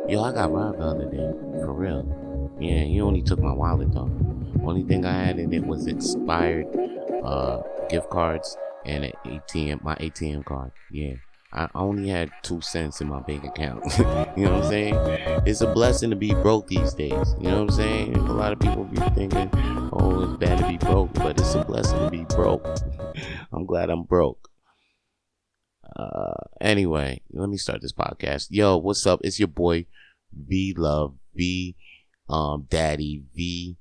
Yo, I got robbed the other day. For real. Yeah, he only took my wallet though. Only thing I had in it was expired gift cards and an ATM, my ATM card. Yeah. I only had 2 cents in my bank account. You know what I'm saying? It's a blessing to be broke these days. You know what I'm saying? A lot of people be thinking, oh, it's bad to be broke, but it's a blessing to be broke. I'm glad I'm broke. Anyway, let me start this podcast. Yo, what's up? It's your boy V Love, V Daddy, V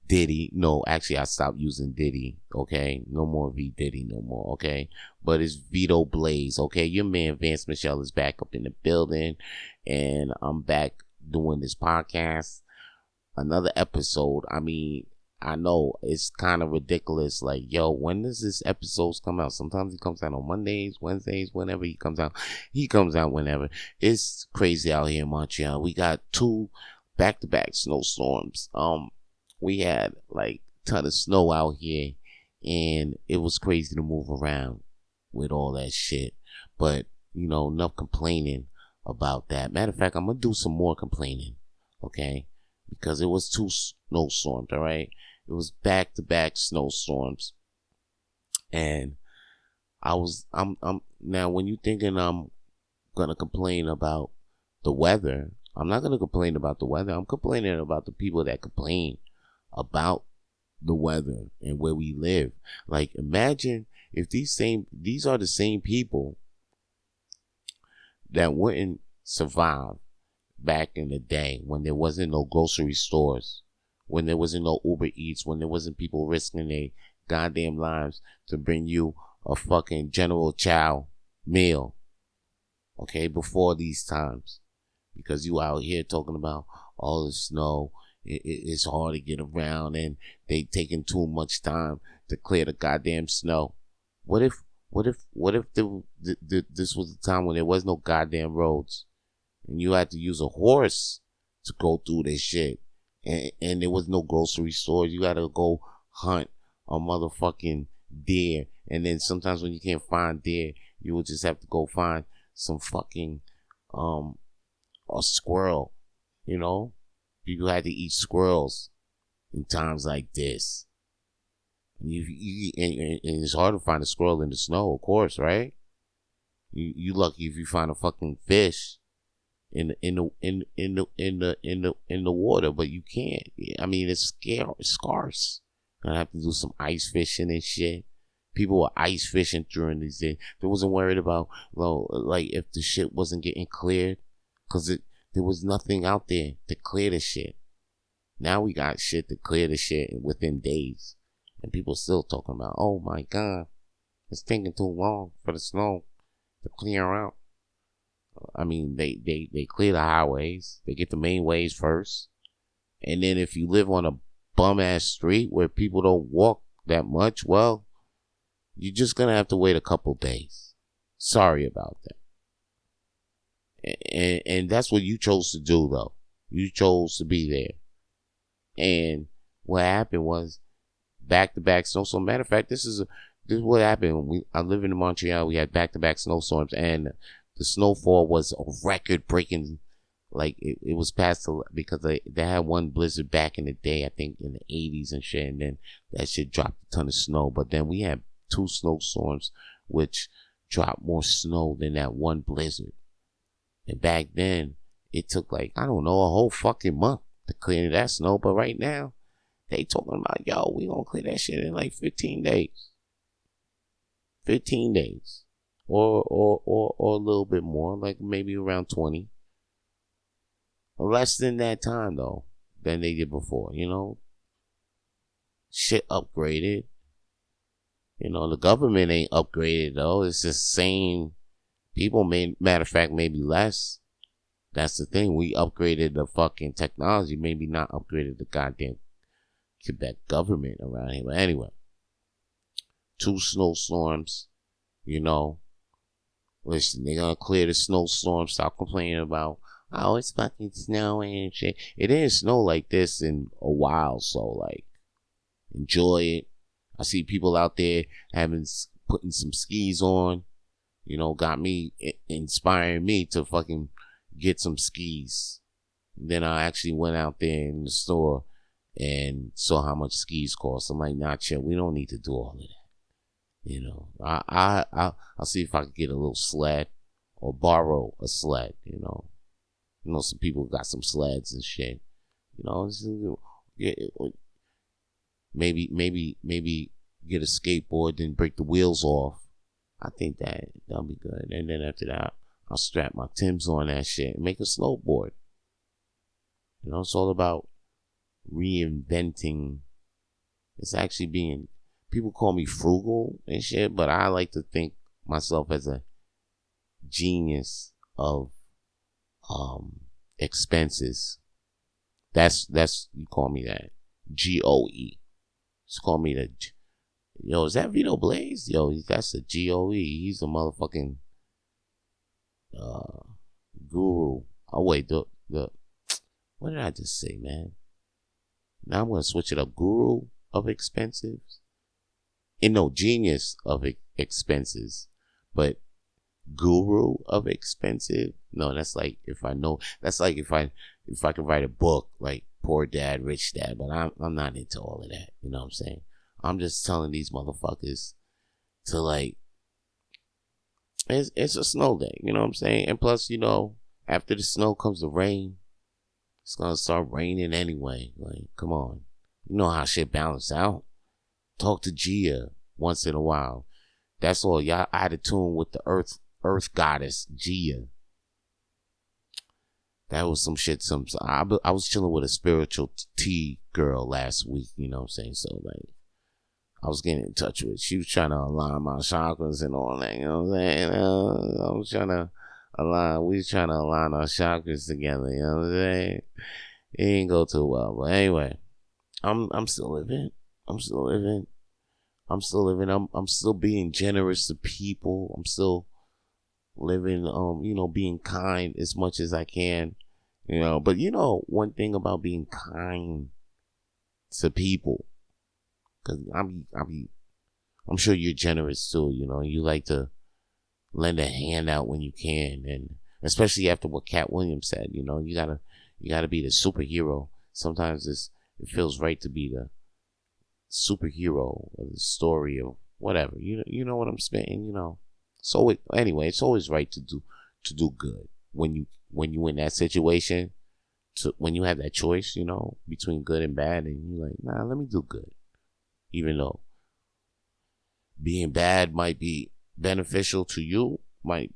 Diddy. No, actually I stopped using Diddy, okay? No more V Diddy no more, okay? But it's Vito Blaze, okay? Your man Vance Michelle is back up in the building, and I'm back doing this podcast. Another episode. I mean, I know it's kind of ridiculous. Like, yo, when does this episodes come out? Sometimes he comes out on Mondays, Wednesdays, whenever he comes out. He comes out whenever. It's crazy out here in Montreal. We got 2 back-to-back snowstorms. We had like a ton of snow out here, and it was crazy to move around with all that shit. But, you know, enough complaining about that. Matter of fact, I'm gonna do some more complaining, okay? Because it was 2 snowstorms, all right? It was back-to-back snowstorms. And I'm now when you thinking I'm gonna complain about the weather, I'm not gonna complain about the weather. I'm complaining about the people that complain about the weather and where we live. Like, imagine if these are the same people that wouldn't survive back in the day when there wasn't no grocery stores, when there wasn't no Uber Eats, when there wasn't people risking their goddamn lives to bring you a fucking General Chow meal, okay, before these times. Because you out here talking about all the snow, it's hard to get around, and they taking too much time to clear the goddamn snow. What if this was the time when there was no goddamn roads, and you had to use a horse to go through this shit, and there was no grocery stores? You gotta go hunt a motherfucking deer, and then sometimes when you can't find deer, you will just have to go find some fucking a squirrel. You know, people had to eat squirrels in times like this. And it's hard to find a squirrel in the snow, of course, right? You lucky if you find a fucking fish in the water, but you can't. I mean, it's scarce. Gonna have to do some ice fishing and shit. People were ice fishing during these days. They wasn't worried about, well, like, if the shit wasn't getting cleared, because there was nothing out there to clear the shit. Now we got shit to clear the shit within days, and people still talking about, oh my god, it's taking too long for the snow to clear out. I mean, they clear the highways. They get the main ways first. And then if you live on a bum-ass street where people don't walk that much, well, you're just going to have to wait a couple days. Sorry about that. And that's what you chose to do, though. You chose to be there. And what happened was back-to-back snowstorms. Matter of fact, this is what happened. I live in Montreal. We had back-to-back snowstorms, and the snowfall was a record-breaking. Like, it was past because they had one blizzard back in the day, I think in the 80s and shit, and then that shit dropped a ton of snow. But then we had 2 snowstorms which dropped more snow than that one blizzard. And back then, it took like, I don't know, a whole fucking month to clear that snow. But right now, they talking about, yo, we gonna clear that shit in like 15 days. 15 days. Or a little bit more, like maybe around 20. Less than that time, though, than they did before, you know? Shit upgraded. You know, the government ain't upgraded, though. It's the same people. Matter of fact, maybe less. That's the thing. We upgraded the fucking technology. Maybe not upgraded the goddamn Quebec government around here. But anyway, 2 snowstorms, you know. Listen, they're gonna clear the snowstorm. Stop complaining about, oh, it's fucking snowing and shit. It didn't snow like this in a while, so, like, enjoy it. I see people out there putting some skis on, you know, got me, inspiring me to fucking get some skis. Then I actually went out there in the store and saw how much skis cost. I'm like, nah, chill, we don't need to do all of that. You know, I'll see if I can get a little sled or borrow a sled. You know, some people got some sleds and shit. You know, maybe get a skateboard and break the wheels off. I think that'll be good. And then after that, I'll strap my Timbs on that shit and make a snowboard. You know, it's all about reinventing. It's actually being, people call me frugal and shit, but I like to think myself as a genius of expenses. That's you call me that. GOE. Just call me the. Yo, is that Vito Blaze? Yo, that's a GOE. He's a motherfucking guru. Oh wait, the what did I just say, man? Now I'm gonna switch it up. Guru of expenses. And no, genius of expenses, but guru of expensive. No, that's like if I know. That's like if I could write a book like Poor Dad, Rich Dad. But I'm not into all of that. You know what I'm saying? I'm just telling these motherfuckers to like. It's a snow day. You know what I'm saying? And plus, you know, after the snow comes the rain. It's gonna start raining anyway. Like, come on. You know how shit balance out. Talk to Gia once in a while. That's all. Y'all out of tune with the earth goddess, Gia. That was some shit. I was chilling with a spiritual tea girl last week, you know what I'm saying? So, like, I was getting in touch with. She was trying to align my chakras and all that, you know what I'm saying? I was trying to we was trying to align our chakras together, you know what I'm saying? It didn't go too well, but anyway, I'm still living. I'm still living. I'm still being generous to people. I'm still living, you know, being kind as much as I can, you know. But you know, one thing about being kind to people, because I'm sure you're generous too. You know, you like to lend a hand out when you can, and especially after what Cat Williams said, you know, you gotta be the superhero. Sometimes it feels right to be the superhero of the story of whatever. You know what I'm saying, you know. So anyway, it's always right to do good when you in that situation. When you have that choice, you know, between good and bad, and you're like, nah, let me do good, even though being bad might be beneficial to you, but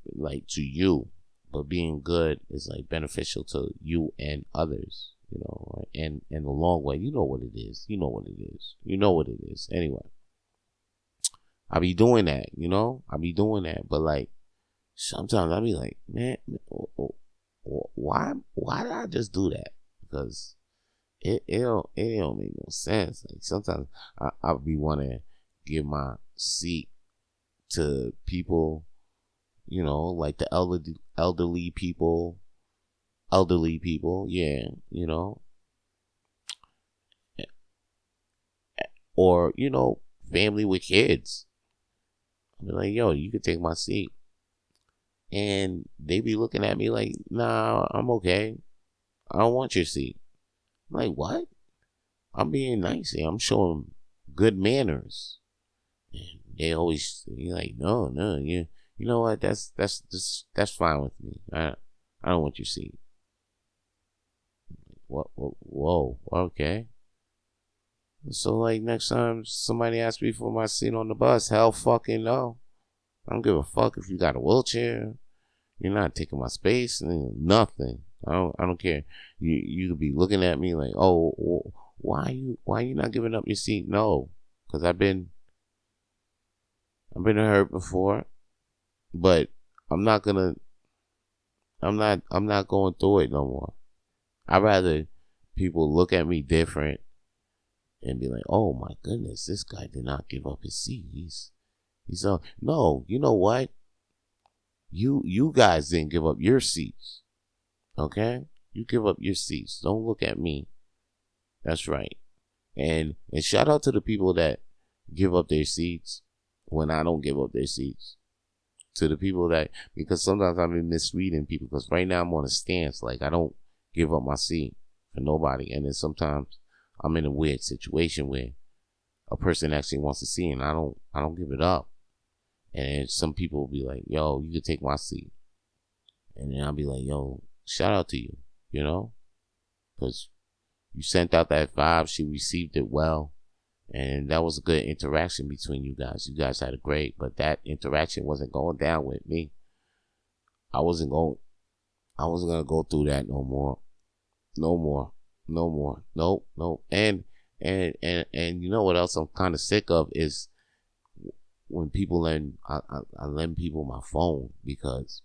being good is like beneficial to you and others, you know, and the long way. You know what it is. Anyway, I be doing that, you know. But like sometimes I be like, man, why did I just do that? Because it don't make no sense. Like sometimes I be wanting to give my seat to people, you know, like the elderly people, yeah, you know, or you know, family with kids. I be like, yo, you could take my seat, and they be looking at me like, nah, I'm okay. I don't want your seat. I'm like, what? I'm being nice here. I'm showing good manners. And they always be like, no, you know what? That's fine with me. I don't want your seat. What? Whoa. Okay. So like next time somebody asks me for my seat on the bus, hell fucking no. I don't give a fuck if you got a wheelchair. You're not taking my space. Nothing. I don't care. You could be looking at me like, oh, why you not giving up your seat? No, because I've been hurt before, but I'm not going through it no more. I'd rather people look at me different and be like, oh my goodness, this guy did not give up his seat. He's no, you know what? You guys didn't give up your seats. Okay? You give up your seats. Don't look at me. That's right. And shout out to the people that give up their seats when I don't give up their seats. to the people that, because sometimes I've been misreading people, because right now I'm on a stance, like I don't give up my seat for nobody. And then sometimes I'm in a weird situation where a person actually wants to see, and I don't give it up. And some people will be like, yo, you can take my seat. And then I'll be like, yo, shout out to you, you know? Because you sent out that vibe, she received it well. And that was a good interaction between you guys. You guys had a great, but that interaction wasn't going down with me. I wasn't gonna go through that no more. Nope. And you know what else I'm kind of sick of is when people lend, I lend people my phone, because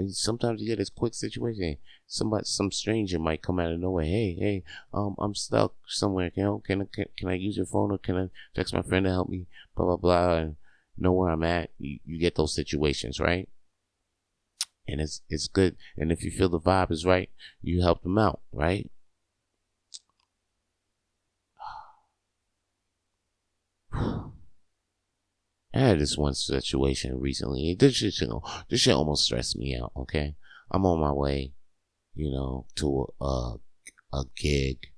sometimes you get this quick situation. Some stranger might come out of nowhere. Hey, I'm stuck somewhere. Can I use your phone, or can I text my friend to help me? Blah blah blah. And know where I'm at. You get those situations, right? And it's good. And if you feel the vibe is right, you help them out, right? I had this one situation recently. This shit almost stressed me out. Okay, I'm on my way, to a gig,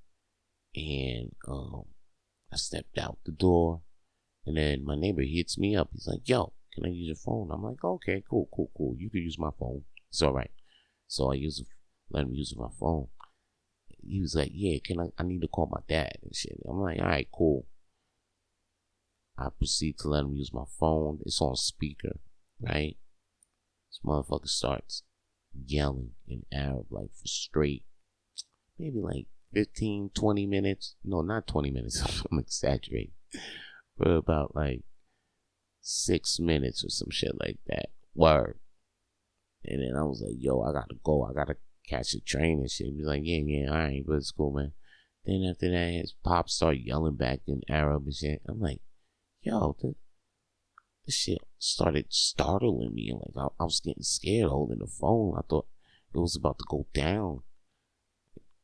and I stepped out the door, and then my neighbor hits me up. He's like, "Yo, can I use your phone?" I'm like, "Okay, cool. You can use my phone. It's all right." So I let him use my phone. He was like, "Yeah, I need to call my dad and shit." I'm like, "All right, cool." I proceed to let him use my phone. It's on speaker, right? This motherfucker starts yelling in Arab, like for straight, maybe like 15, 20 minutes. No, not 20 minutes. I'm exaggerating. For about like 6 minutes or some shit like that. Word. And then I was like, yo, I gotta go. I gotta catch a train and shit. He was like, yeah, all right, but it's cool, man. Then after that, his pop started yelling back in Arab and shit. I'm like, yo, this shit started startling me. Like, I was getting scared holding the phone. I thought it was about to go down.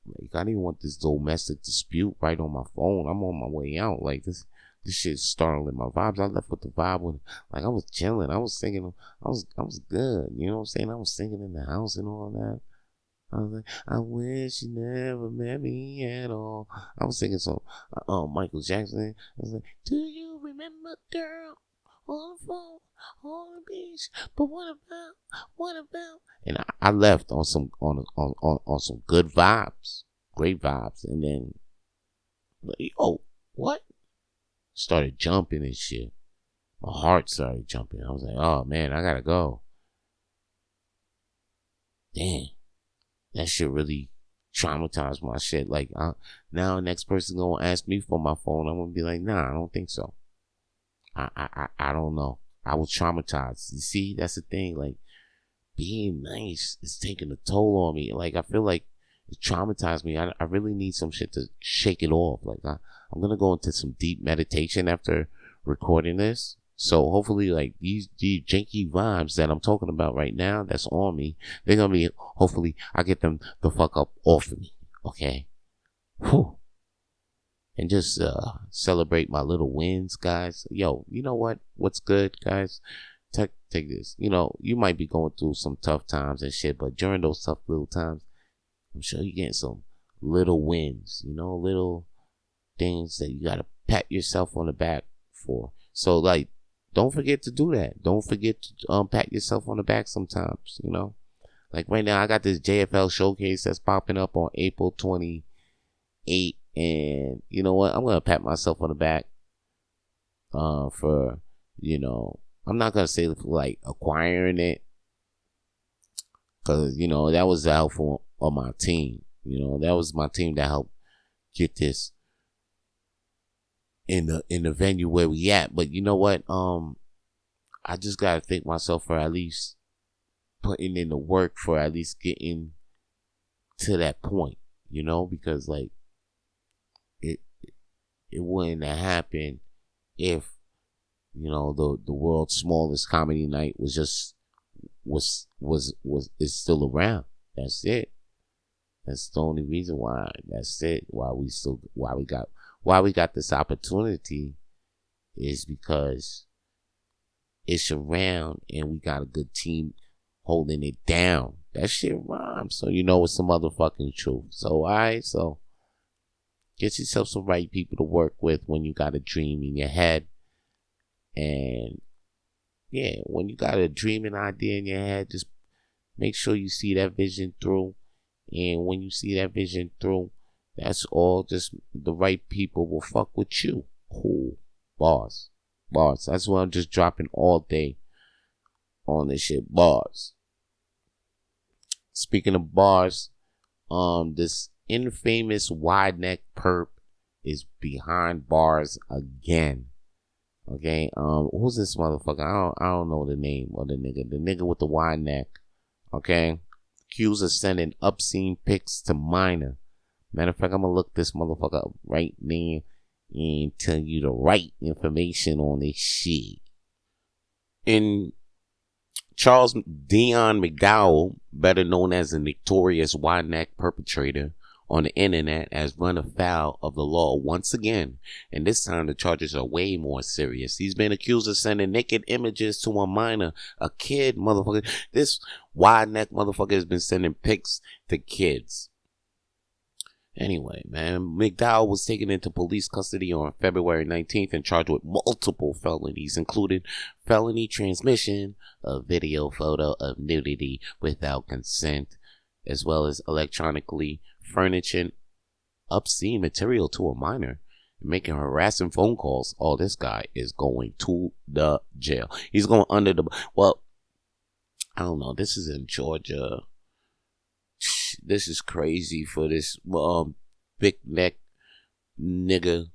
Like, I didn't want this domestic dispute right on my phone. I'm on my way out. Like, this shit's startling my vibes. I left with the vibe with, like, I was chilling. I was singing. I was good. You know what I'm saying? I was singing in the house and all that. I was like, I wish you never met me at all. I was singing some Michael Jackson. I was like, do you remember, girl, on the phone, on the beach? But what about? And I left on some some good vibes, great vibes, and then, like, oh, what? Started jumping and shit. My heart started jumping. I was like, oh man, I gotta go. Damn. That shit really traumatized my shit. Like, now the next person gonna ask me for my phone. I'm gonna be like, nah, I don't think so. I don't know. I was traumatized. You see, that's the thing. Like, being nice is taking a toll on me. Like, I feel like it traumatized me. I really need some shit to shake it off. Like, I'm gonna go into some deep meditation after recording this. So hopefully, like, these janky vibes that I'm talking about right now, that's on me, they're gonna be, hopefully I get them the fuck up off of me. Okay. Whew. And just celebrate my little wins, guys. Yo, you know what? What's good, guys? Take this. You might be going through some tough times and shit, but during those tough little times, I'm sure you're getting some little wins. Little things that you gotta pat yourself on the back for. So, like, don't forget to do that. Don't forget to pat yourself on the back sometimes. Like right now, I got this JFL showcase that's popping up on April 28th. And you know what? I'm gonna pat myself on the back for, I'm not gonna say like acquiring it, because that was the help of my team. That was my team that helped get this in the venue where we at. But you know what? I just gotta thank myself for at least putting in the work, for at least getting to that point. Because like, it wouldn't have happened if the world's smallest comedy night is still around. That's it. That's the only reason why. That's it. Why we got this opportunity is because ish around and we got a good team holding it down. That shit rhymes. So you know it's some motherfucking truth. So alright, so get yourself some right people to work with when you got a dream in your head. And yeah, when you got a dream and idea in your head, just make sure you see that vision through. And when you see that vision through, that's all. Just the right people will fuck with you. Cool. Bars. That's what I'm just dropping all day on this shit. Bars. Speaking of bars, this infamous wide neck perp is behind bars again. Okay, who's this motherfucker? I don't know the name of the nigga. The nigga with the wide neck. Okay, accused of sending obscene pics to minor. Matter of fact, I'm gonna look this motherfucker up right now and tell you the right information on this shit. In Charles Dion McDowell, better known as the notorious wide neck perpetrator on the internet, has run afoul of the law once again, and this time the charges are way more serious. He's been accused of sending naked images to a minor, a kid, motherfucker. This wide neck motherfucker has been sending pics to kids. Anyway, man, McDowell was taken into police custody on February 19th and charged with multiple felonies, including felony transmission, a video photo of nudity without consent, as well as electronically furnishing obscene material to a minor and making harassing phone calls. Oh, this guy is going to the jail. He's going under the... Well, I don't know. This is in Georgia. This is crazy for this big neck nigga.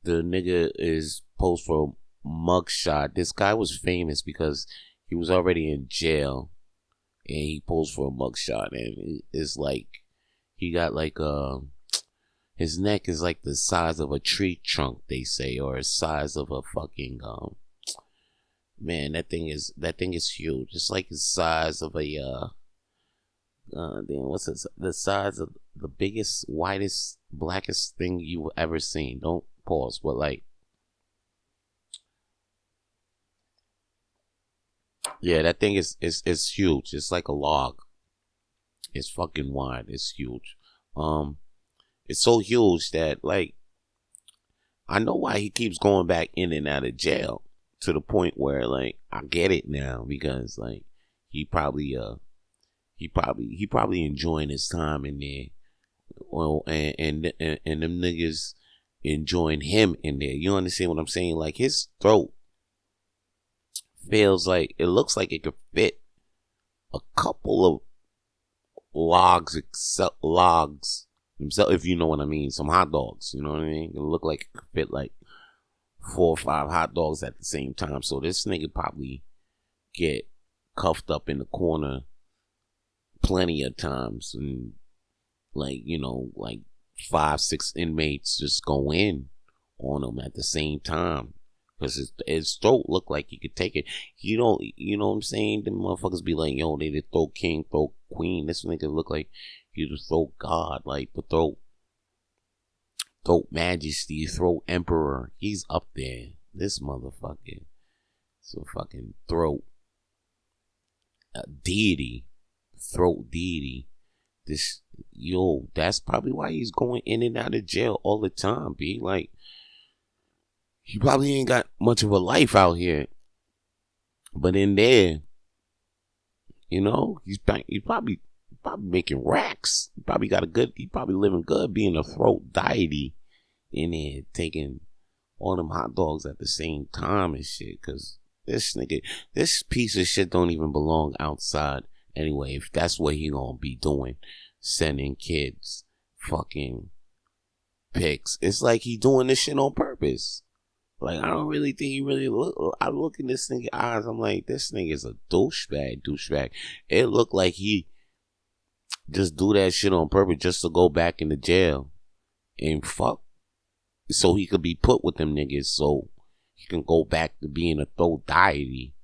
The nigga is posed for a mugshot. This guy was famous because he was already in jail and he posed for a mugshot, and it's like he got like his neck is like the size of a tree trunk, they say, or the size of a fucking man, that thing is huge. It's like the size of a what's this? The size of the biggest, whitest, blackest thing you've ever seen. Don't pause, but like, yeah, that thing is huge. It's like a log. It's fucking wide. It's huge. It's so huge that like, I know why he keeps going back in and out of jail, to the point where like I get it now, because like he probably enjoying his time in there. Well, and them niggas enjoying him in there. You understand what I'm saying? Like his throat feels like, it looks like it could fit a couple of logs themselves, if you know what I mean. Some hot dogs, you know what I mean? It look like it could fit like 4 or 5 hot dogs at the same time. So this nigga probably get cuffed up in the corner plenty of times, and like, you know, like 5-6 inmates just go in on him at the same time, because his throat looked like he could take it. You know what I'm saying? The motherfuckers be like, yo, they the throat king, throat queen. This nigga look like he the throat god, like the throat majesty, throat emperor. He's up there. This motherfucker, so fucking throat deity. Throat deity. This, yo, that's probably why he's going in and out of jail all the time, B. Like, he probably ain't got much of a life out here, but in there, you know, he's probably making racks. He probably living good, being a throat deity in there, taking all them hot dogs at the same time and shit. Cause this nigga, this piece of shit don't even belong outside. Anyway, if that's what he gonna be doing, sending kids fucking pics, it's like he doing this shit on purpose. Like, I don't really think he really I look in this nigga's eyes, I'm like, this nigga is a douchebag. It looked like he just do that shit on purpose just to go back into jail and fuck, so he could be put with them niggas, so he can go back to being a throat deity.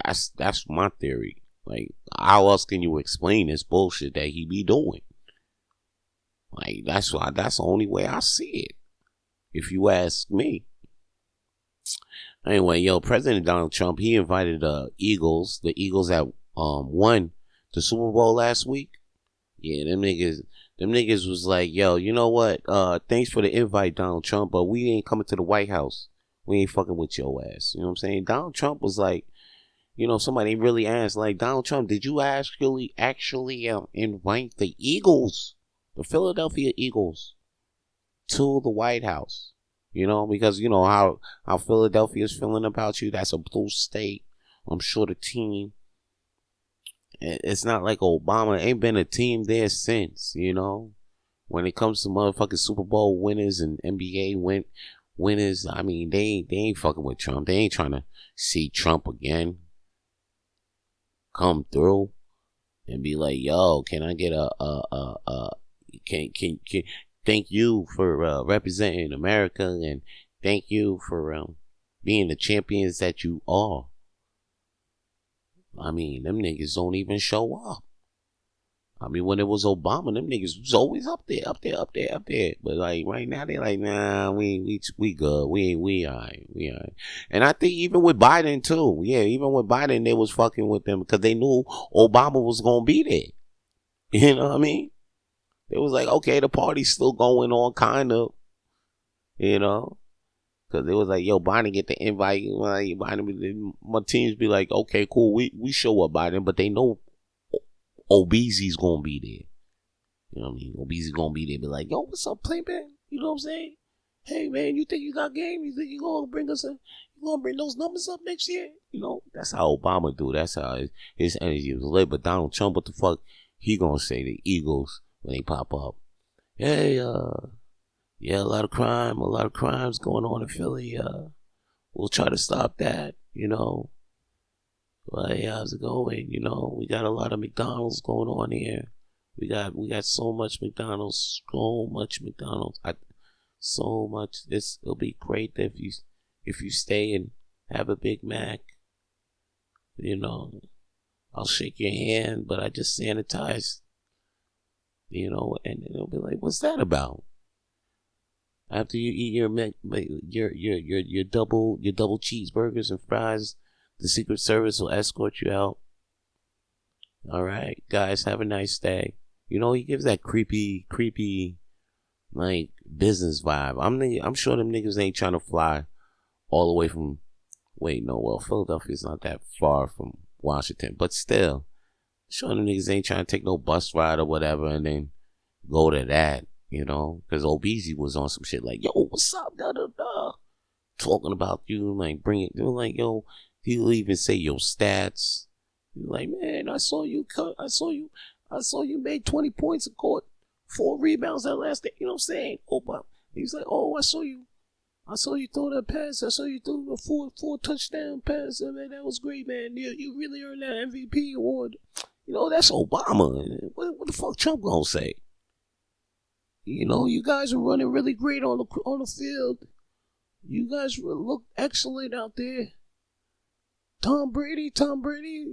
That's my theory. Like, how else can you explain this bullshit that he be doing? Like, that's the only way I see it, if you ask me. Anyway, yo, President Donald Trump, he invited the Eagles that won the Super Bowl last week. Yeah, them niggas was like, yo, you know what? Thanks for the invite, Donald Trump, but we ain't coming to the White House. We ain't fucking with your ass. You know what I'm saying? Donald Trump was like, somebody really asked, like, Donald Trump, did you actually invite the Eagles, the Philadelphia Eagles, to the White House? Because you know how Philadelphia's feeling about you. That's a blue state. I'm sure the team. It's not like Obama. Ain't been a team there since. When it comes to motherfucking Super Bowl winners and NBA winners, I mean, they ain't fucking with Trump. They ain't trying to see Trump again come through and be like, yo, can I get can thank you for representing America, and thank you for being the champions that you are. I mean, them niggas don't even show up. I mean, when it was Obama, them niggas was always up there. But like right now, they like, nah, we good. We alright. And I think even with Biden too. Yeah, even with Biden, they was fucking with them because they knew Obama was gonna be there. You know what I mean? It was like, okay, the party's still going on, kind of. Because it was like, yo, Biden get the invite. Like, Biden, my teams be like, okay, cool, we show up, Biden, but they know Obeezy's gonna be there. You know what I mean? Obeezy's gonna be there. Be like, yo, what's up, Playman? You know what I'm saying? Hey, man, you think you got game? You think you gonna bring those numbers up next year? That's how Obama do. That's how his energy was lit. But Donald Trump, what the fuck he gonna say? The Eagles when they pop up? Hey, yeah, a lot of crimes going on in Philly. We'll try to stop that. But hey, how's it going? We got a lot of McDonald's going on here. We got so much McDonald's. So much. It'll be great if you stay and have a Big Mac. I'll shake your hand, but I just sanitized. And it'll be like, what's that about? After you eat your double cheeseburgers and fries, the Secret Service will escort you out. All right, guys, have a nice day. He gives that creepy, like, business vibe. I'm sure them niggas ain't trying to fly all the way from. Wait, no, well, Philadelphia's not that far from Washington, but still, I'm sure them niggas ain't trying to take no bus ride or whatever and then go to that. Because Obeezy was on some shit like, yo, what's up, da-da-da, talking about you, like, bring it, like, yo, he'll even say your stats. He's like, man, I saw you made 20 points in court, 4 rebounds that last day, you know what I'm saying? He's like, oh, I saw you throw that pass, I saw you throw a 4 touchdown pass, man, that was great, man, you really earned that MVP award. That's Obama. What the fuck Trump gonna say? You guys are running really great on the field. You guys look excellent out there. Tom Brady,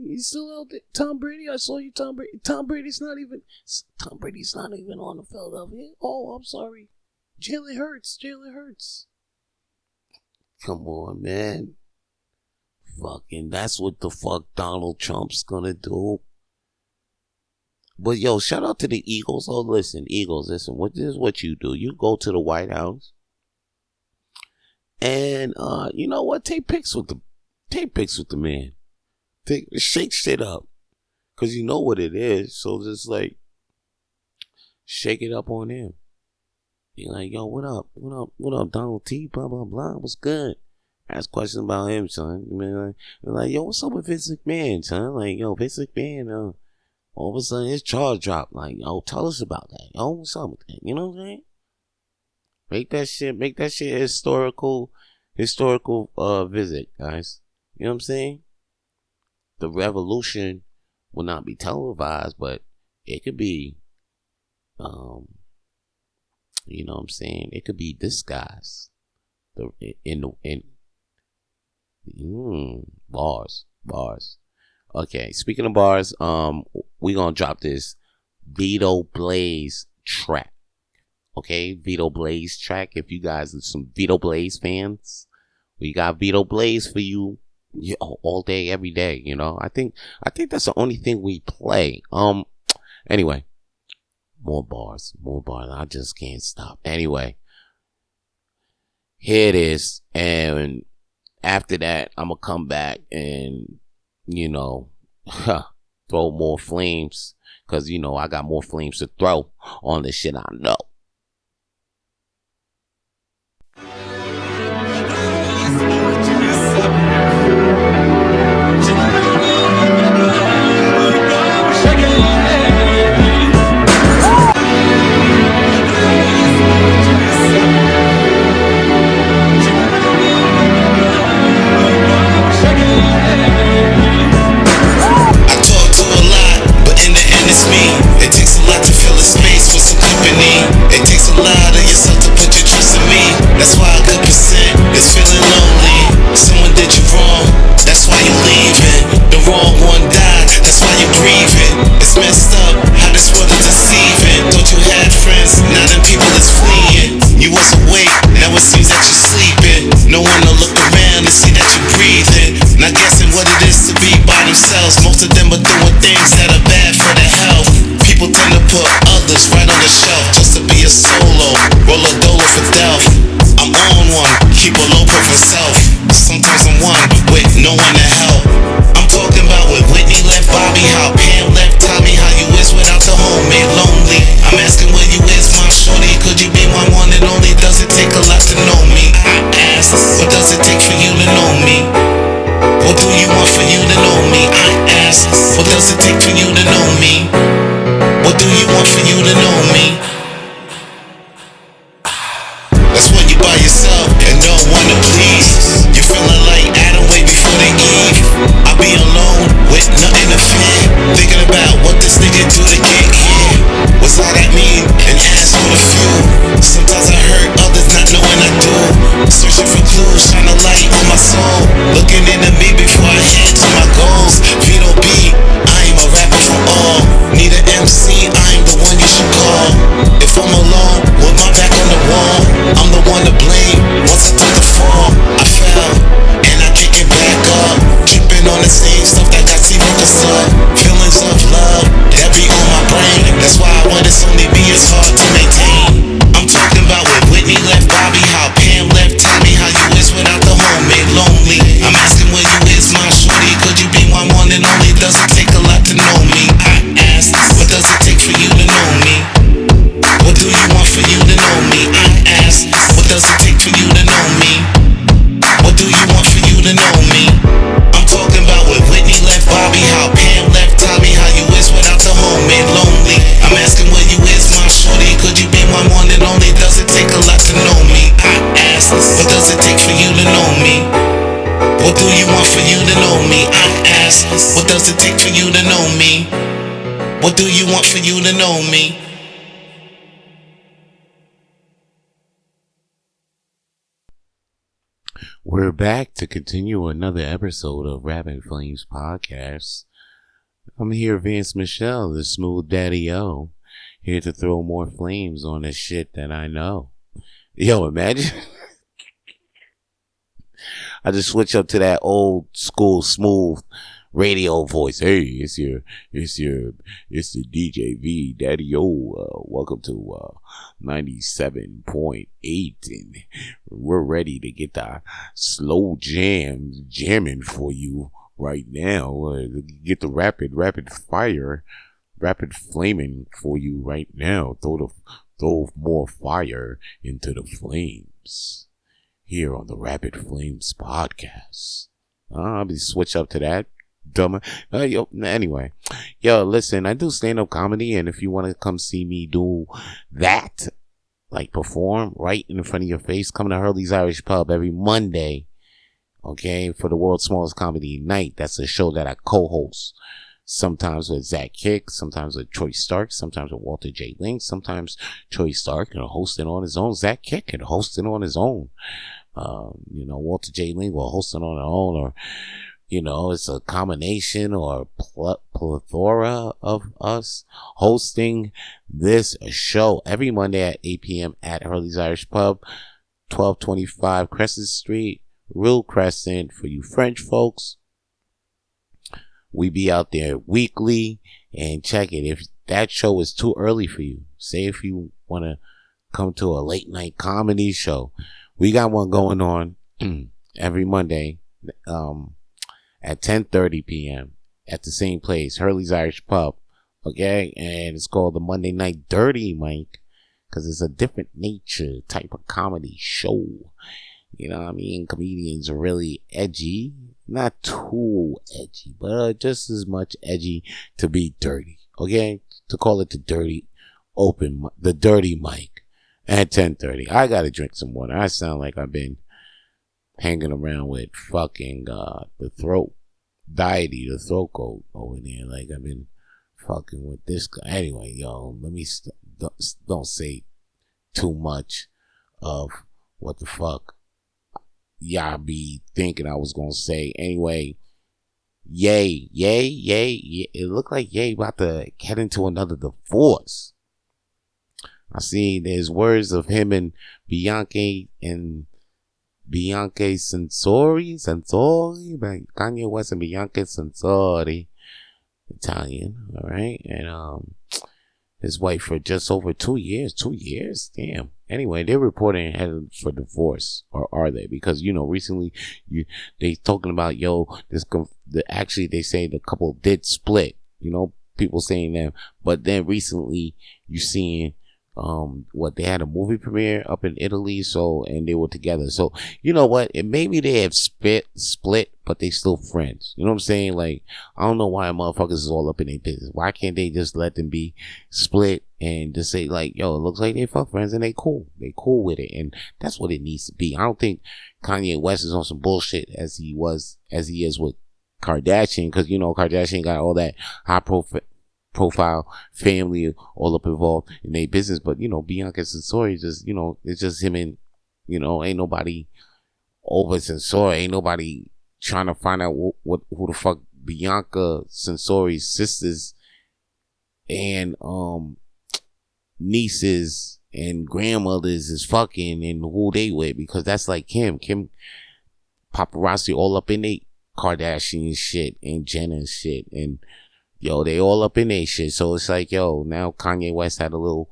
he's still out there. Tom Brady, I saw you, Tom Brady. Tom Brady's not even on the Philadelphia. Oh, I'm sorry. Jalen Hurts. Come on, man. Fucking, that's what the fuck Donald Trump's gonna do. But yo, shout out to the Eagles. Oh, listen, Eagles, this is what you do. You go to the White House, and you know what? Take pics with the man. Shake shit up, cause you know what it is. So just like shake it up on him. You're like, yo, what up, Donald T? Blah blah blah. What's good? Ask questions about him, son. Like, yo, what's up with Vince McMahon, son? Like, yo, Vince McMahon, all of a sudden his charge dropped. Like, yo, tell us about that. Yo, what's up with that? You know what I'm saying? Make that shit historical visit, guys. You know what I'm saying? The revolution will not be televised, but it could be, you know what I'm saying? It could be disguised. Bars. Okay, speaking of bars, we gonna drop this Vito Blaze track. Okay, Vito Blaze track. If you guys are some Vito Blaze fans, We got Vito Blaze for you, all day, every day. I think that's the only thing we play. Anyway, more bars. I just can't stop. Anyway, here it is, and after that, I'm gonna come back and throw more flames, because I got more flames to throw on the shit I know. What do you want for you to know me? We're back to continue another episode of Rapping Flames Podcast. I'm here, Vance Michelle, the smooth daddy-o, here to throw more flames on the shit that I know. Yo, imagine. I just switch up to that old school smooth radio voice. Hey, it's the DJ V Daddy-o. Welcome to 97.8, and we're ready to get the slow jamming for you right now. Get the rapid flaming for you right now. Throw more fire into the flames here on the Rapid Flames Podcast. I'll be switch up to that. Anyway, listen, I do stand-up comedy, and if you want to come see me do that, like perform right in front of your face, come to Hurley's Irish Pub every Monday, okay, for the world's smallest comedy night. That's a show that I co-host, sometimes with Zach Kick, sometimes with Troy Stark, sometimes with Walter J. Link, sometimes Troy Stark and hosting on his own, Zach Kick and hosting on his own, Walter J. Link will hosting on their own, or it's a combination or plethora of us hosting this show every Monday at 8 p.m. at Hurley's Irish Pub, 1225 Crescent Street, Real Crescent for you French folks. We be out there weekly, and check it. If that show is too early for you, say if you want to come to a late night comedy show, we got one going on every Monday at 10:30 p.m. at the same place, Hurley's Irish Pub. Okay, and it's called the Monday Night Dirty Mike, because it's a different nature type of comedy show. You know what I mean? Comedians are really edgy. Not too edgy, but just as much edgy to be dirty. Okay? To call it the dirty mic at 10:30. I gotta drink some water. I sound like I've been hanging around with fucking the throat coat over there. Like I've been fucking with this guy. Anyway, yo, let me don't say too much of what the fuck y'all be thinking I was gonna say. Anyway, Ye. It looked like Ye about to get into another divorce. I see there's words of him and Bianca Sensori, like Kanye West and Bianca Sensori, Italian, all right, and his wife for just over 2 years. 2 years, damn. Anyway, they're reporting headed for divorce, or are they? Because recently, they talking about actually they say the couple did split. People saying that, but then recently you seeing they had a movie premiere up in Italy, and they were together. So you know what? Maybe they have split, but they still friends. You know what I'm saying? Like, I don't know why motherfuckers is all up in their business. Why can't they just let them be split and just say like, yo, it looks like they fuck friends and they cool. They cool with it, and that's what it needs to be. I don't think Kanye West is on some bullshit as he is with Kardashian, because Kardashian got all that high profile family all up involved in their business, but Bianca Sensori just it's just him, and ain't nobody over Sensori, ain't nobody trying to find out who the fuck Bianca Sensori's sisters and nieces and grandmothers is fucking, and who they with, because that's like Kim paparazzi all up in they Kardashian shit and Jenner shit, and yo, they all up in their shit. So it's like, yo, now Kanye West had a little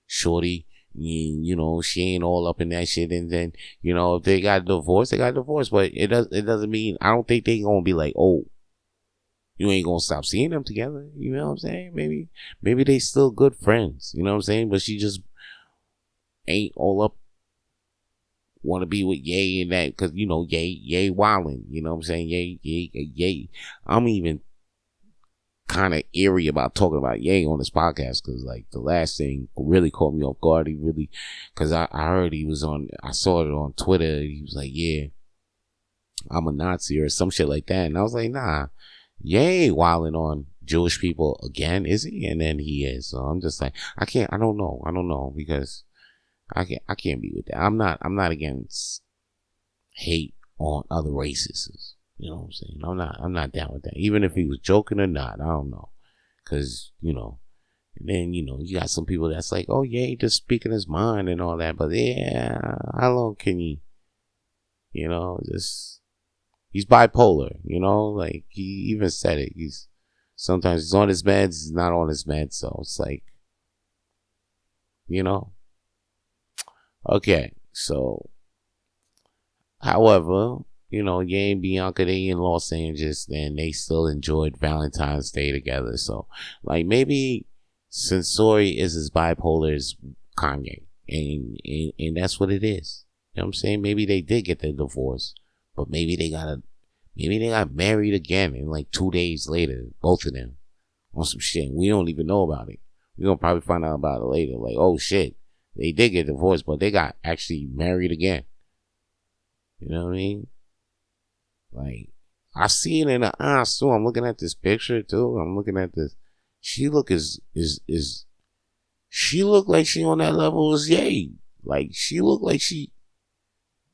shorty, she ain't all up in that shit. And then, if they got divorced, they got divorced. But it doesn't mean, I don't think they gonna be like, oh, you ain't gonna stop seeing them together. You know what I'm saying? Maybe they still good friends. You know what I'm saying? But she just ain't all up, want to be with Ye and that, because, Ye wildin'. You know what I'm saying? Ye. I'm even kind of eerie about talking about Ye on this podcast, because like the last thing really caught me off guard. Because I heard I saw it on Twitter. He was like, yeah, I'm a Nazi or some shit like that, and I was like, nah, Ye wilding on Jewish people again, is he? And then he is. So I'm just like, I don't know, because I can't be with that. I'm not against hate on other races. You know what I'm saying? I'm not down with that. Even if he was joking or not, I don't know. Cause, then, you got some people that's like, oh yeah, he just speaking his mind and all that. But yeah, how long can he, he's bipolar, like he even said it. Sometimes he's on his meds, he's not on his meds. So it's like, okay. So, however, Ye and Bianca, they in Los Angeles, and they still enjoyed Valentine's Day together. So, like, maybe Sensori is as bipolar as Kanye, and that's what it is. You know what I'm saying? Maybe they did get their divorce, but maybe they got married again, and like 2 days later, both of them on some shit. We don't even know about it. We're gonna probably find out about it later. Like, oh shit, they did get divorced, but they got actually married again. You know what I mean? Like, I see it in the eyes too. I'm looking at this picture too. I'm looking at this. She look she look like she on that level as Ye. Like, she look like she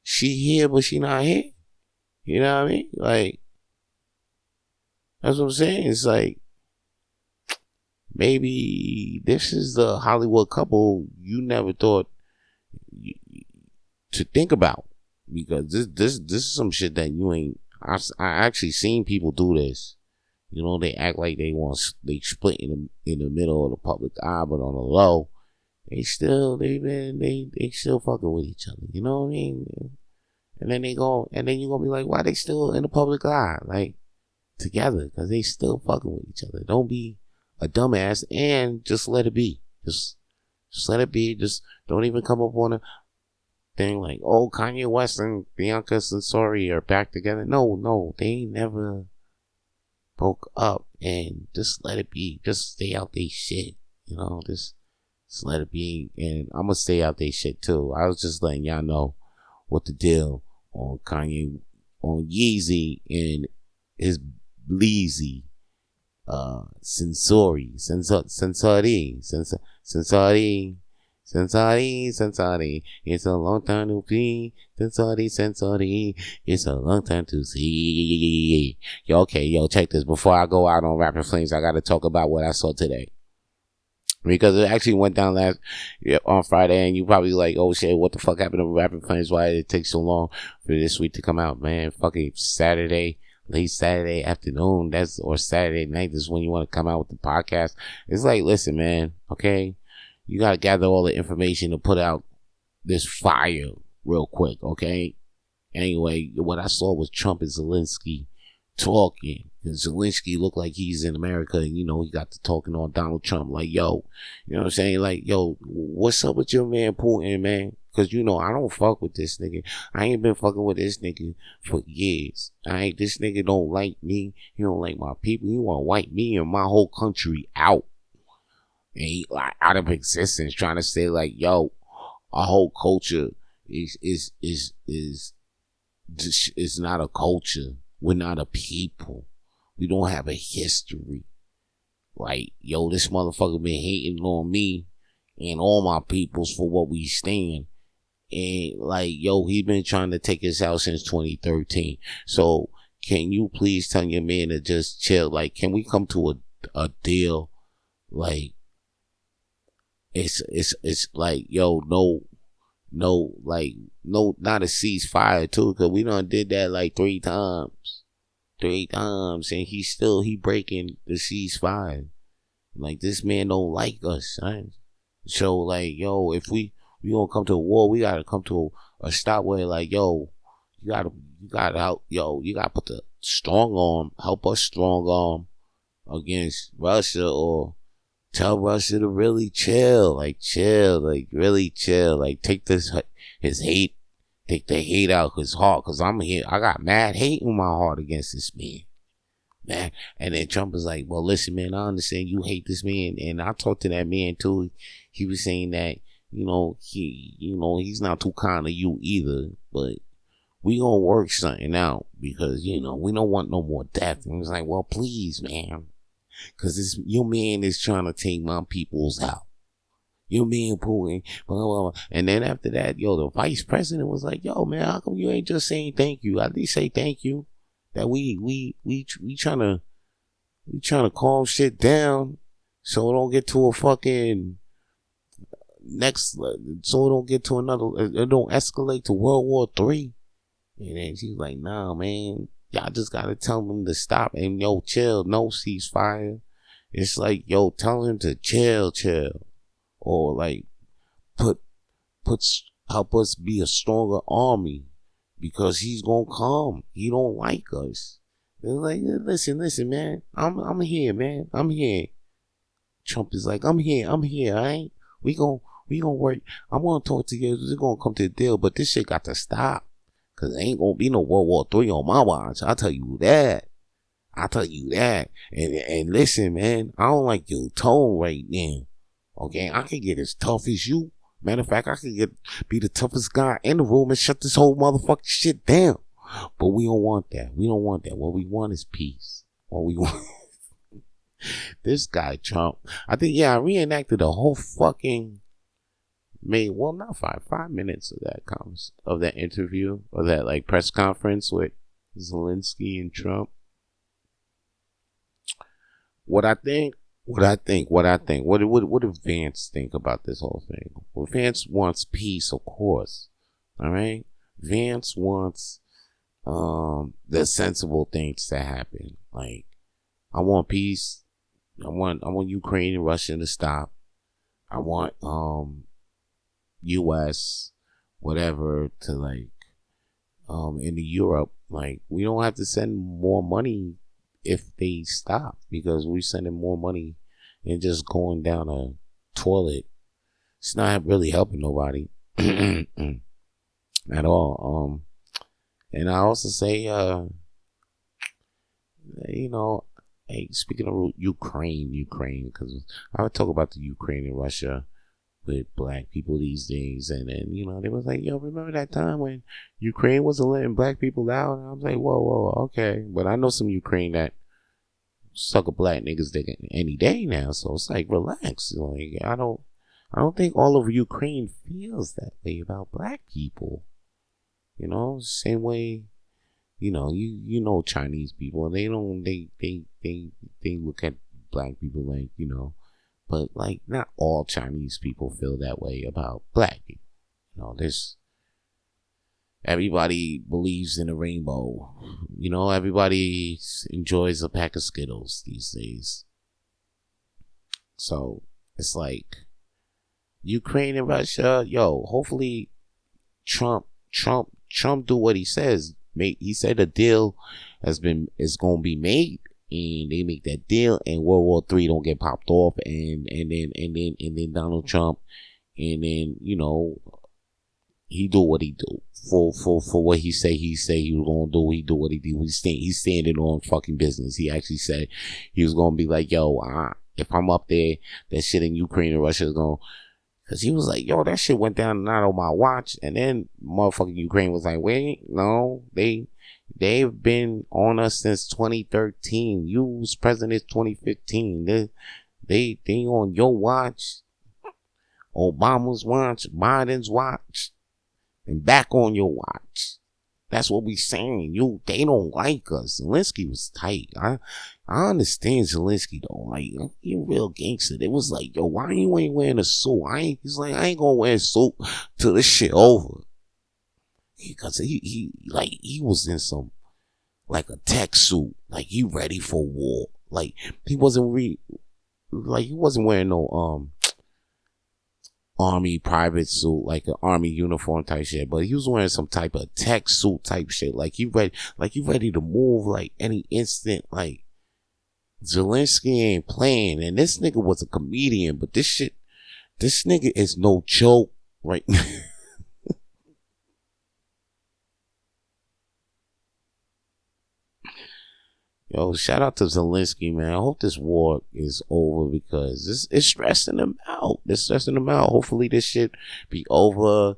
here, but she not here. You know what I mean? Like, that's what I'm saying. It's like, maybe this is the Hollywood couple you never thought to think about. because this is some shit that you ain't. I actually seen people do this. You know, they act like they split in the middle of the public eye, but on the low, they still fucking with each other. You know what I mean? And then you're gonna be like, why they still in the public eye? Like, together, because they still fucking with each other. Don't be a dumbass and just let it be. Just let it be. Just don't even come up on a thing like, oh, Kanye West and Bianca Censori are back together. No, they ain't never broke up, and just let it be. Just stay out they shit. You know, just let it be. And I'm gonna stay out they shit too. I was just letting y'all know what the deal on Kanye, on Yeezy and his Bleezy, Sensori. It's a long time to be. Sensori. It's a long time to see. Yo, check this. Before I go out on Rapid Flames, I gotta talk about what I saw today. Because it actually went down on Friday, and you probably like, oh shit, what the fuck happened to Rapid Flames? Why did it take so long for this week to come out? Man, fucking Saturday, late Saturday afternoon, or Saturday night is when you want to come out with the podcast. It's like, listen, man, okay, you gotta gather all the information to put out this fire real quick, okay? Anyway, what I saw was Trump and Zelensky talking. And Zelensky looked like he's in America, and, you know, he got to talking on Donald Trump like, yo, you know what I'm saying? Like, yo, what's up with your man Putin, man? Because, you know, I don't fuck with this nigga. I ain't been fucking with this nigga for years. This nigga don't like me. He don't like my people. He want to wipe me and my whole country out. And he, like, out of existence, trying to say, like, yo, our whole culture is not a culture. We're not a people. We don't have a history. Like, yo, this motherfucker been hating on me and all my peoples for what we stand. And, like, yo, he been trying to take us out since 2013. So, can you please tell your man to just chill? Like, can we come to a deal? Like, it's like, yo, no, not a ceasefire too, because we done did that like 3 times, and he breaking the ceasefire. Like, this man don't like us, right? So, like, yo, if we gonna come to a war, we gotta come to a stop where, like, yo, you gotta help, yo, you gotta put the help us strong arm against Russia, or tell Russia to really chill, like really chill, like take his hate, take the hate out his heart, cause I'm here, I got mad hate in my heart against this man. And then Trump is like, well, listen, man, I understand you hate this man, and I talked to that man too. He was saying that, he's not too kind to you either, but we gonna work something out, because, we don't want no more death. And he's like, well, please, man, because your man is trying to take my peoples out. Your man Putin, blah, blah, blah. And then after that, yo, the vice president was like, yo, man, how come you ain't just saying thank you? I did say thank you. That we trying to calm shit down, so it don't get to a fucking so it don't get to it don't escalate to World War III. And then she's like, nah, man, y'all just gotta tell them to stop, and yo, chill, no ceasefire. It's like, yo, tell him to chill, or like help us be a stronger army, because he's gonna come. He don't like us. They're like, listen, man, I'm here, man, I'm here. Trump is like, I'm here, alright? We gonna work. I'm gonna talk to you. We're gonna come to a deal, but this shit got to stop, cause there ain't gonna be no World War III on my watch. I'll tell you that. And listen, man, I don't like your tone right now. Okay, I can get as tough as you. Matter of fact, I can be the toughest guy in the room and shut this whole motherfucking shit down. But we don't want that. What we want is peace. What we want. This guy Trump. I think, I reenacted the whole fucking not 5 minutes of that interview, or that like press conference with Zelensky and Trump. What did Vance think about this whole thing? Well, Vance wants peace, of course. All right. Vance wants the sensible things to happen. Like, I want peace. I want Ukraine and Russia to stop. I want US whatever to like into Europe. Like, we don't have to send more money if they stop, because we're sending more money and just going down a toilet. It's not really helping nobody at all. And I also say, you know, hey, speaking of Ukraine, because I would talk about the Ukraine and Russia with black people these days, and then, you know, they was like, yo, remember that time when Ukraine wasn't letting black people out? And I was like, whoa, okay. But I know some Ukraine that suck a black niggas dick any day now, so it's like, relax. Like, I don't think all of Ukraine feels that way about black people. You know, same way, you know Chinese people, they look at black people like, you know, but like, not all Chinese people feel that way about black people. You know, everybody believes in a rainbow. You know, everybody enjoys a pack of Skittles these days. So it's like, Ukraine and Russia, yo, hopefully Trump do what he says. He said a deal is gonna be made, and they make that deal, and World War III don't get popped off, and then Donald Trump, and then, you know, he do what he do for what he say he was gonna do. He do what he do. He's standing on fucking business. He actually said he was gonna be like, yo, if I'm up there, that shit in Ukraine and Russia is gonna. Cause he was like, yo, that shit went down not on my watch. And then motherfucking Ukraine was like, wait, no, they've been on us since 2013. You was president 2015. They on your watch, Obama's watch, Biden's watch, and back on your watch. That's what we saying. They don't like us. Zelensky was tight. I understand Zelensky though. Like, he a real gangster. It was like, yo, why you ain't wearing a suit? He's like, I ain't gonna wear a suit till this shit over. Because he was in some, like, a tech suit. Like, he ready for war. Like, he wasn't wearing no army private suit, like an army uniform type shit, but he was wearing some type of tech suit type shit. Like, you ready to move like any instant. Like, Zelensky ain't playing, and this nigga was a comedian, but this nigga is no joke right now. Yo, shout out to Zelensky, man. I hope this war is over, because it's stressing him out. Hopefully this shit be over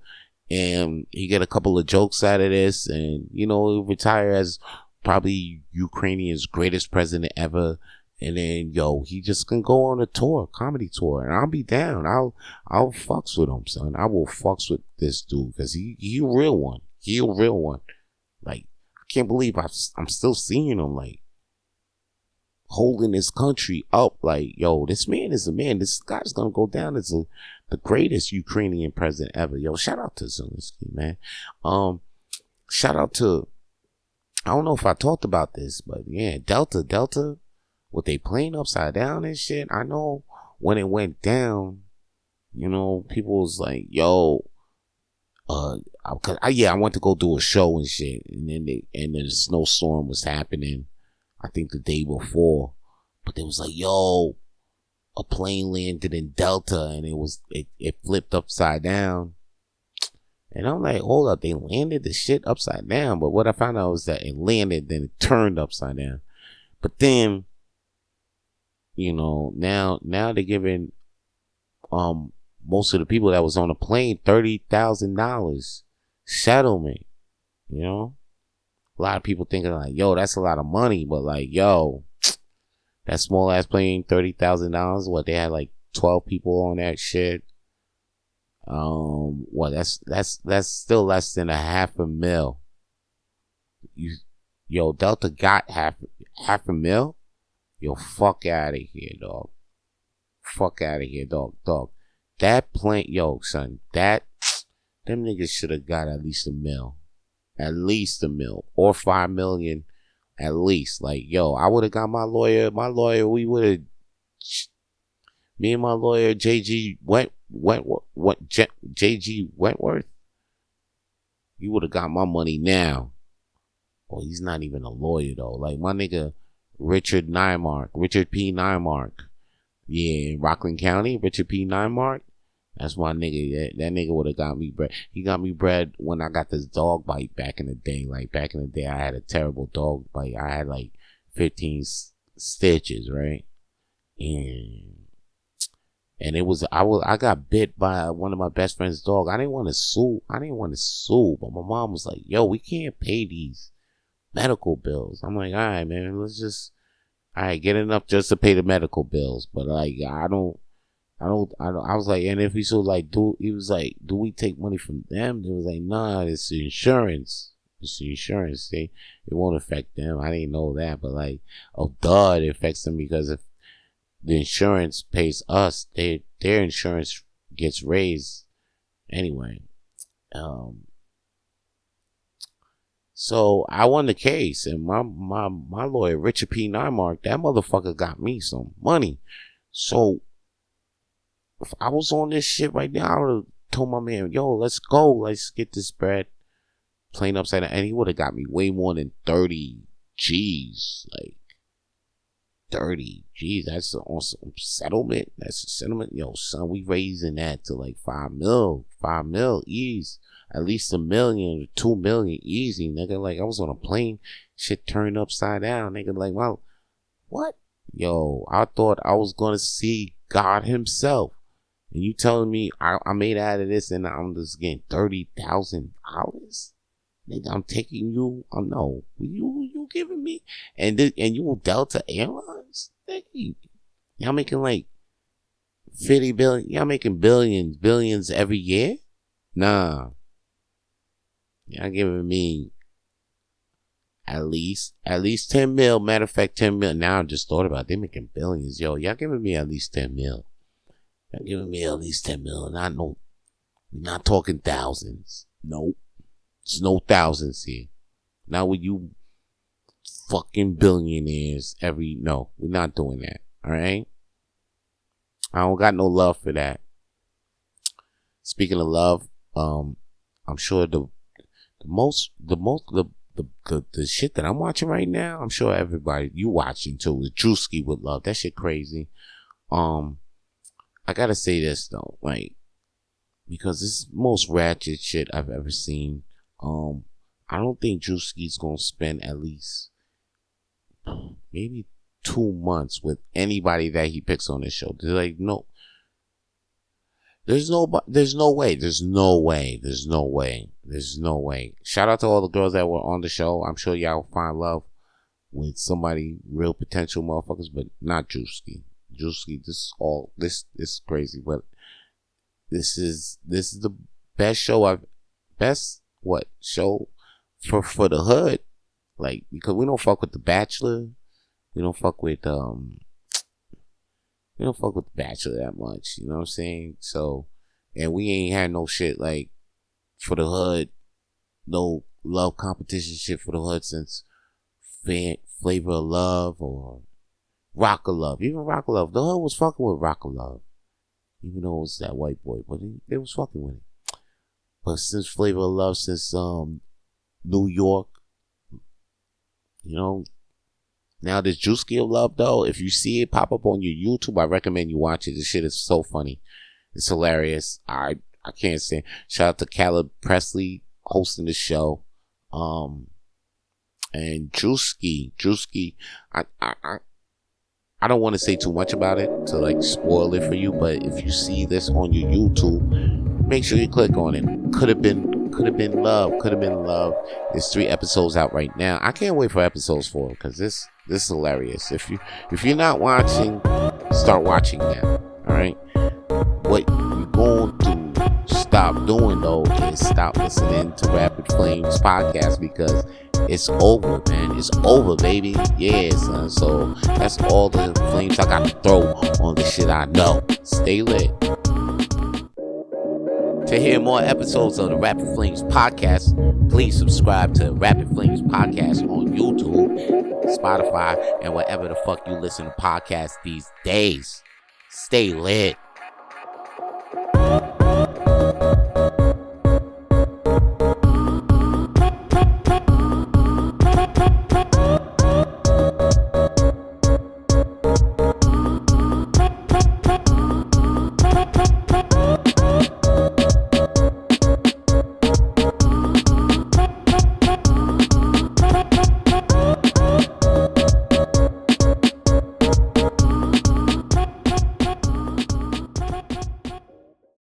and he get a couple of jokes out of this, and, you know, he'll retire as probably Ukrainian's greatest president ever. And then, yo, he just can go on a comedy tour, and I'll be down. I'll fucks with him, son. I will fucks with this dude, because he a real one. He a real one. Like, I can't believe I'm still seeing him, like, holding his country up. Like, yo, this man is a man. This guy's gonna go down as the greatest Ukrainian president ever. Yo, shout out to Zelensky, man. Shout out to, I don't know if I talked about this, but yeah, Delta, with they plane upside down and shit. I know when it went down, you know, people was like, yo, I went to go do a show and shit, and then the snowstorm was happening, I think the day before, but they was like, yo, a plane landed in Delta, and it flipped upside down. And I'm like, hold up, they landed the shit upside down. But what I found out was that it landed, then it turned upside down. But then, you know, now they're giving most of the people that was on the plane $30,000 settlement. You know, a lot of people thinking like, yo, that's a lot of money, but like, yo, that small ass plane, $30,000. What, they had like 12 people on that shit. That's still less than $500,000. Yo, Delta got half a mil. Yo, fuck out of here, dog. Fuck out of here, dog. That plane, yo, son, them niggas should have got at least $1 million. at least $1 million or $5 million at least. Like, yo, I would have got my lawyer, we would have, me and my lawyer, JG Wentworth, you would have got my money now. Oh, he's not even a lawyer though. Like my nigga Richard P. Nymark. Yeah, in Rockland County, Richard P. Nymark. That's my nigga. That nigga would have got me bread. He got me bread when I got this dog bite back in the day. Like back in the day, I had a terrible dog bite. I had like 15 stitches, right? And it was I got bit by one of my best friend's dog. I didn't want to sue, but my mom was like, "Yo, we can't pay these medical bills." I'm like, "All right, man, let's just get enough just to pay the medical bills." But like, I was like, and if we so like, he was like, "Do we take money from them?" It was like, "Nah, it's insurance. It's insurance. It won't affect them." I didn't know that, but like, oh, duh, it affects them because if the insurance pays us, their insurance gets raised anyway. So I won the case, and my lawyer, Richard P. Nymark, that motherfucker got me some money. So if I was on this shit right now, I would have told my man, "Yo, let's go, let's get this bread plain upside down," and he would have got me way more than 30 G's, like 30 G's. That's on some settlement. That's a settlement. Yo, son, we raising that to like 5 mil ease. At least $1 million, 2 million easy, nigga. Like I was on a plane, shit turned upside down, nigga. Like, wow, what? Yo, I thought I was gonna see God himself, and you telling me I made out of this, and I'm just getting $30,000, nigga? I'm taking you. No, you giving me, and you will Delta Airlines, nigga. Y'all making like 50 billion. Y'all making billions every year. Nah. Y'all giving me at least 10 mil. Matter of fact, 10 mil. Now I just thought about it. They making billions. Yo, y'all giving me at least 10 mil. Y'all giving me at least 10 mil. And we're not talking thousands. Nope. It's no thousands here. Now with you fucking billionaires no, we're not doing that. Alright? I don't got no love for that. Speaking of love, I'm sure the shit that I'm watching right now, I'm sure everybody you watching too, is Drewski with love. That shit crazy. I gotta say this though, like, because this is the most ratchet shit I've ever seen. I don't think Drewski's gonna spend at least maybe 2 months with anybody that he picks on this show. They're like, no. There's no way. Shout out to all the girls that were on the show. I'm sure y'all will find love with somebody, real potential motherfuckers, but not Drewski. Drewski, this is crazy, but this is the best show show for the hood, like, because we don't fuck with The Bachelor, we don't fuck with The Bachelor that much, you know what I'm saying? So, and we ain't had no shit like for the hood, no love competition shit for the hood since Flavor of Love or Rock of Love. Even Rock of Love, the hood was fucking with Rock of Love, even though it was that white boy, but they was fucking with it. But since Flavor of Love, since New York, you know. Now this Drewski of Love though, if you see it pop up on your YouTube, I recommend you watch it. This shit is so funny. It's hilarious. I can't say. Shout out to Caleb Presley hosting the show. And Drewski, I don't want to say too much about it to like spoil it for you, but if you see this on your YouTube, make sure you click on it. Could have been love. There's 3 episodes out right now. I can't wait for episodes 4 because this is hilarious. If you're not watching, start watching now. All right. What you're going to stop doing though is stop listening to Rapid Flames podcast because it's over, man. It's over, baby. Yeah, son. So that's all the flames I got to throw on the shit I know. Stay lit. To hear more episodes of the Rapid Flames podcast, please subscribe to Rapid Flames podcast on YouTube, Spotify, and wherever the fuck you listen to podcasts these days. Stay lit.